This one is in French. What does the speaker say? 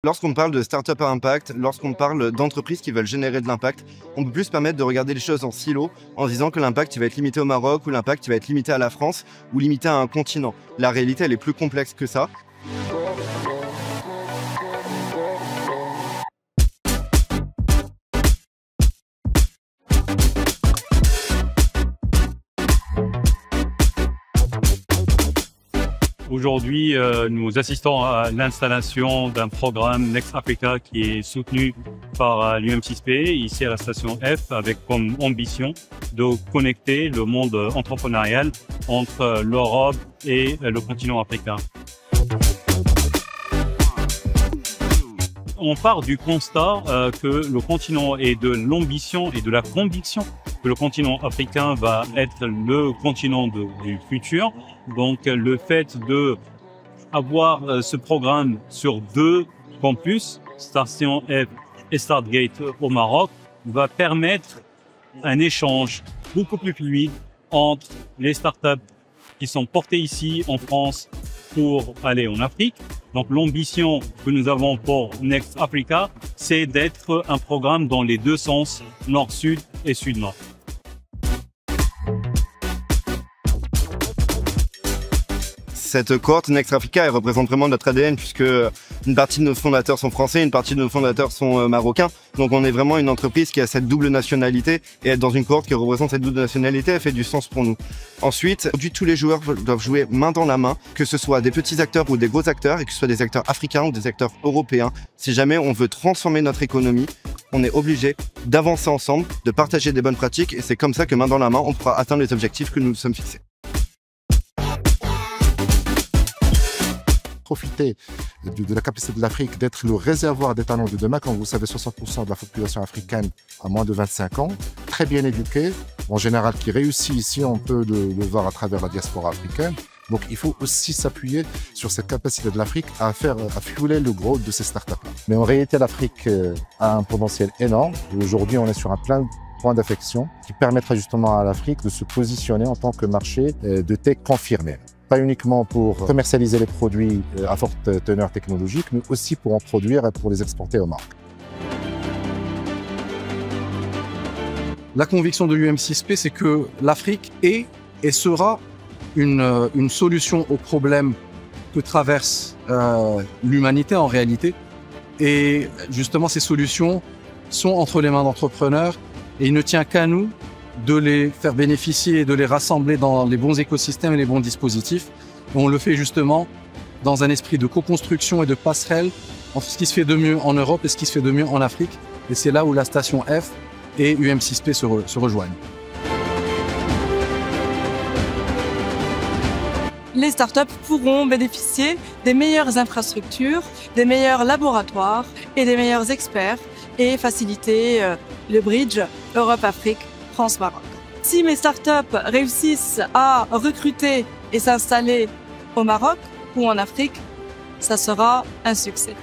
Lorsqu'on parle de start-up à impact, lorsqu'on parle d'entreprises qui veulent générer de l'impact, on peut plus se permettre de regarder les choses en silo en se disant que l'impact va être limité au Maroc ou l'impact va être limité à la France ou limité à un continent. La réalité, elle est plus complexe que ça. Aujourd'hui, nous assistons à l'installation d'un programme Next Africa qui est soutenu par l'UM6P, ici à la station F, avec comme ambition de connecter le monde entrepreneurial entre l'Europe et le continent africain. On part du constat que le continent est de l'ambition et de la conviction que le continent africain va être le continent du futur. Donc le fait de avoir ce programme sur 2 campus, Station F et Startgate au Maroc, va permettre un échange beaucoup plus fluide entre les startups qui sont portées ici en France pour aller en Afrique. Donc l'ambition que nous avons pour Next Africa, c'est d'être un programme dans les 2 sens, nord-sud et sud-nord. Cette cohorte Next Africa, elle représente vraiment notre ADN puisque une partie de nos fondateurs sont français, une partie de nos fondateurs sont marocains. Donc on est vraiment une entreprise qui a cette double nationalité et être dans une cohorte qui représente cette double nationalité, elle fait du sens pour nous. Ensuite, aujourd'hui tous les joueurs doivent jouer main dans la main, que ce soit des petits acteurs ou des gros acteurs et que ce soit des acteurs africains ou des acteurs européens. Si jamais on veut transformer notre économie, on est obligé d'avancer ensemble, de partager des bonnes pratiques et c'est comme ça que main dans la main, on pourra atteindre les objectifs que nous nous sommes fixés. Profiter de la capacité de l'Afrique d'être le réservoir des talents de demain. Comme vous savez, 60% de la population africaine a moins de 25 ans, très bien éduquée, en général qui réussit ici, on peut le voir à travers la diaspora africaine. Donc il faut aussi s'appuyer sur cette capacité de l'Afrique à fueler le growth de ces startups-là. Mais en réalité, l'Afrique a un potentiel énorme. Aujourd'hui, on est sur un plein point d'affection qui permettra justement à l'Afrique de se positionner en tant que marché de tech confirmé. Pas uniquement pour commercialiser les produits à forte teneur technologique, mais aussi pour en produire et pour les exporter au Maroc. La conviction de l'UM6P, c'est que l'Afrique est et sera une solution aux problèmes que traverse l'humanité en réalité. Et justement, ces solutions sont entre les mains d'entrepreneurs et il ne tient qu'à nous de les faire bénéficier et de les rassembler dans les bons écosystèmes et les bons dispositifs. Et on le fait justement dans un esprit de co-construction et de passerelle entre ce qui se fait de mieux en Europe et ce qui se fait de mieux en Afrique. Et c'est là où la station F et UM6P se rejoignent. Les startups pourront bénéficier des meilleures infrastructures, des meilleurs laboratoires et des meilleurs experts et faciliter le bridge Europe-Afrique, France-Maroc. Si mes startups réussissent à recruter et s'installer au Maroc ou en Afrique, ça sera un succès.